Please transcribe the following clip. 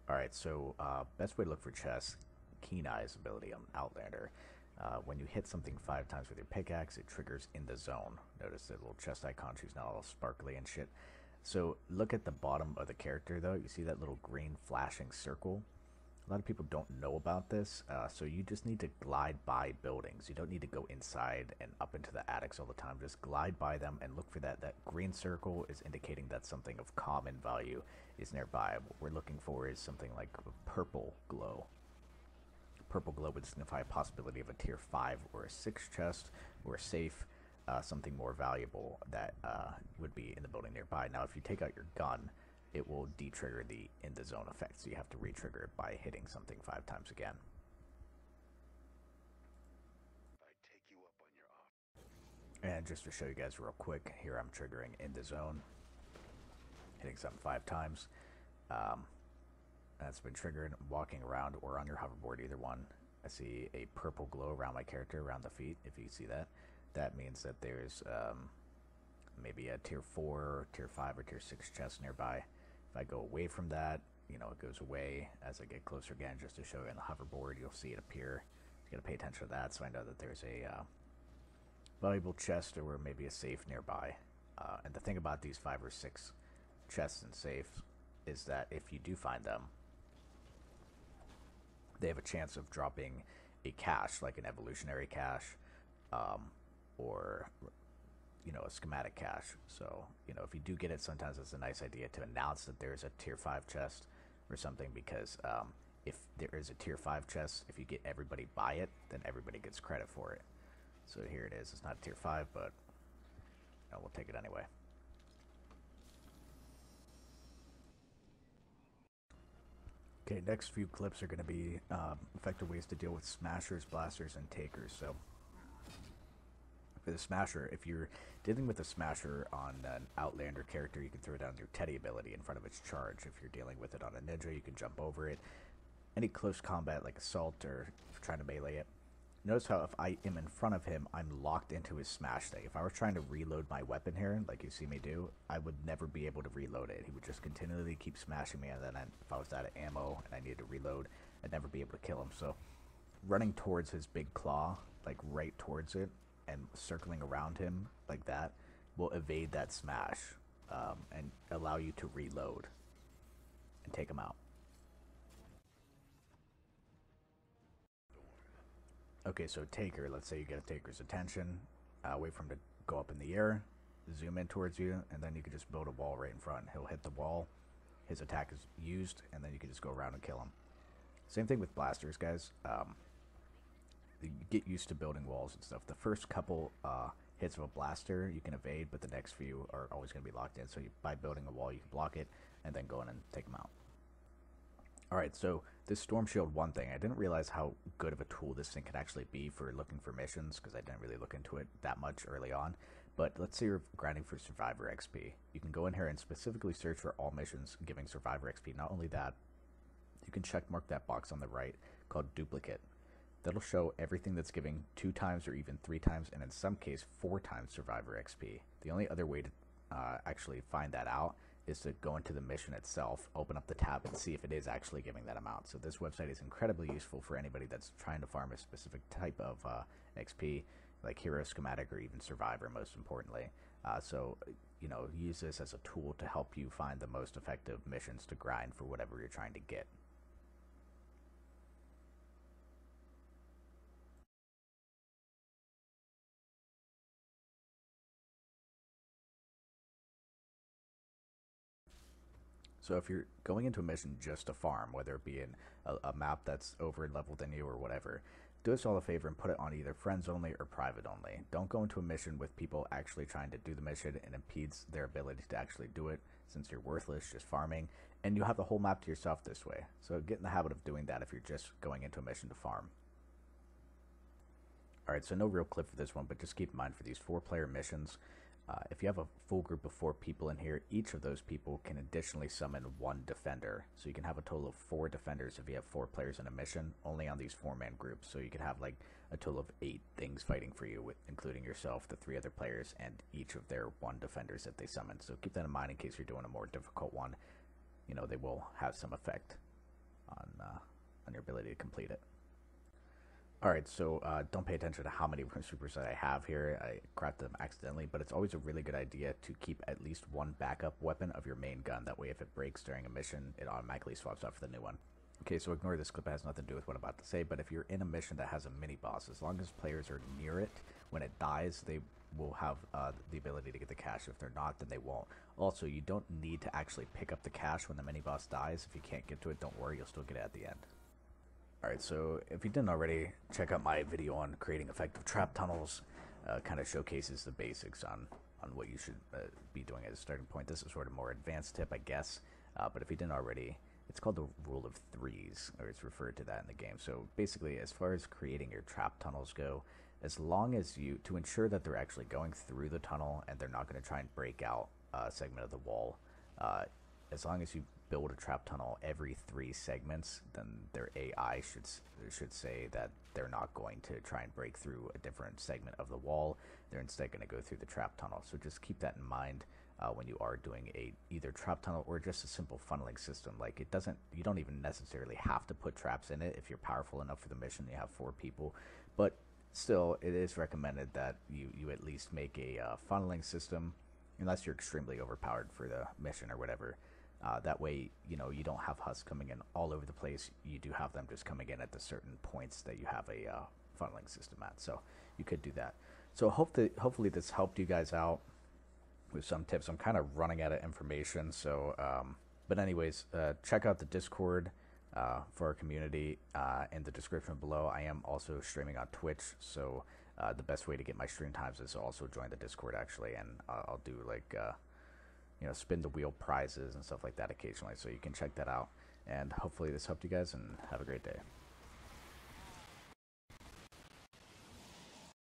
Alright, so best way to look for chests, Keen Eye's ability on Outlander. When you hit something 5 times with your pickaxe, it triggers in the zone. Notice the little chest icon, she's now all sparkly and shit. So look at the bottom of the character though, you see that little green flashing circle? A lot of people don't know about this, so you just need to glide by buildings. You don't need to go inside and up into the attics all the time. Just glide by them and look for that. That green circle is indicating that something of common value is nearby. What we're looking for is something like a purple glow. Purple glow would signify a possibility of a tier 5 or a 6 chest or a safe, something more valuable that would be in the building nearby. Now, if you take out your gun, it will de-trigger the in the zone effect, so you have to re-trigger it by hitting something 5 times again. And just to show you guys real quick, here I'm triggering in the zone, hitting something 5 times. That's been triggered. I'm walking around or on your hoverboard, either one. I see a purple glow around my character, around the feet. If you see that, that means that there's maybe a tier 4, tier 5, or tier 6 chest nearby. If I go away from that, you know, it goes away. As I get closer again, just to show you on the hoverboard, you'll see it appear. You gotta pay attention to that, so I know that there's a valuable chest or maybe a safe nearby. And the thing about these 5 or 6 chests and safes is that if you do find them, they have a chance of dropping a cache, like an evolutionary cache, or you know, a schematic cache. So, you know, if you do get it, sometimes it's a nice idea to announce that there's a tier 5 chest or something, because if there is a tier 5 chest, if you get everybody buy it, then everybody gets credit for it. So here it is. It's not tier 5, but you know, we'll take it anyway. Okay, next few clips are going to be effective ways to deal with smashers, blasters, and takers. So for the smasher, if you're dealing with a smasher on an Outlander character, you can throw down your Teddy ability in front of its charge. If you're dealing with it on a ninja, you can jump over it. Any close combat like assault or trying to melee it, notice how if I am in front of him, I'm locked into his smash thing. If I was trying to reload my weapon here, like you see me do, I would never be able to reload it. He would just continually keep smashing me, and then if I was out of ammo and I needed to reload, I'd never be able to kill him. So running towards his big claw, like right towards it, and circling around him like that will evade that smash and allow you to reload and take him out. Okay, so taker, let's say you get a taker's attention, wait for him to go up in the air, zoom in towards you, and then you can just build a wall right in front. He'll hit the wall, his attack is used, and then you can just go around and kill him. Same thing with blasters, guys. You get used to building walls and stuff. The first couple hits of a blaster you can evade, but the next few are always going to be locked in. So by building a wall, you can block it and then go in and take them out. Alright, so this Storm Shield 1 thing, I didn't realize how good of a tool this thing can actually be for looking for missions, because I didn't really look into it that much early on. But let's say you're grinding for Survivor XP. You can go in here and specifically search for all missions giving Survivor XP. Not only that, you can check mark that box on the right called Duplicate. That'll show everything that's giving 2 times or even 3 times, and in some case 4 times Survivor XP. The only other way to actually find that out is to go into the mission itself, open up the tab, and see if it is actually giving that amount. So this website is incredibly useful for anybody that's trying to farm a specific type of XP, like Hero, Schematic, or even Survivor, most importantly. So, you know, use this as a tool to help you find the most effective missions to grind for whatever you're trying to get. So if you're going into a mission just to farm, whether it be in a map that's over leveled than you or whatever, do us all a favor and put it on either friends only or private only. Don't go into a mission with people actually trying to do the mission and impedes their ability to actually do it, since you're worthless just farming, and you have the whole map to yourself this way. So get in the habit of doing that if you're just going into a mission to farm. Alright, so no real clip for this one, but just keep in mind for these 4-player missions, if you have a full group of 4 people in here, each of those people can additionally summon 1 defender. So you can have a total of 4 defenders if you have 4 players in a mission, only on these 4-man groups. So you can have like a total of 8 things fighting for you, including yourself, the 3 other players, and each of their 1 defenders that they summon. So keep that in mind in case you're doing a more difficult one. You know, they will have some effect. on your ability to complete it. Alright, so don't pay attention to how many supers that I have here. I cracked them accidentally, but it's always a really good idea to keep at least one backup weapon of your main gun. That way if it breaks during a mission, it automatically swaps out for the new one. Okay, so ignore this clip, it has nothing to do with what I'm about to say, but if you're in a mission that has a mini-boss, as long as players are near it, when it dies, they will have the ability to get the cash. If they're not, then they won't. Also, you don't need to actually pick up the cash when the mini-boss dies. If you can't get to it, don't worry, you'll still get it at the end. Alright, so if you didn't already, check out my video on creating effective trap tunnels. Kind of showcases the basics on what you should be doing as a starting point. This is sort of more advanced tip, I guess, but if you didn't already, it's called the rule of threes, or it's referred to that in the game. So basically, as far as creating your trap tunnels go, as long as you, to ensure that they're actually going through the tunnel and they're not going to try and break out a segment of the wall, as long as you build a trap tunnel every 3 segments, then their AI should say that they're not going to try and break through a different segment of the wall. They're instead going to go through the trap tunnel. So just keep that in mind when you are doing a either trap tunnel or just a simple funneling system. Like you don't even necessarily have to put traps in it if you're powerful enough for the mission. You have 4 people, but still, it is recommended that you at least make a funneling system, unless you're extremely overpowered for the mission or whatever. That way, you don't have husks coming in all over the place. You do have them just coming in at the certain points that you have a funneling system at. So you could do that. So hopefully this helped you guys out with some tips. I'm kind of running out of information. So, but anyways, check out the Discord for our community in the description below. I am also streaming on Twitch. So the best way to get my stream times is to also join the Discord actually. And I'll do like... spin the wheel prizes and stuff like that occasionally, so you can check that out. And hopefully this helped you guys, and have a great day.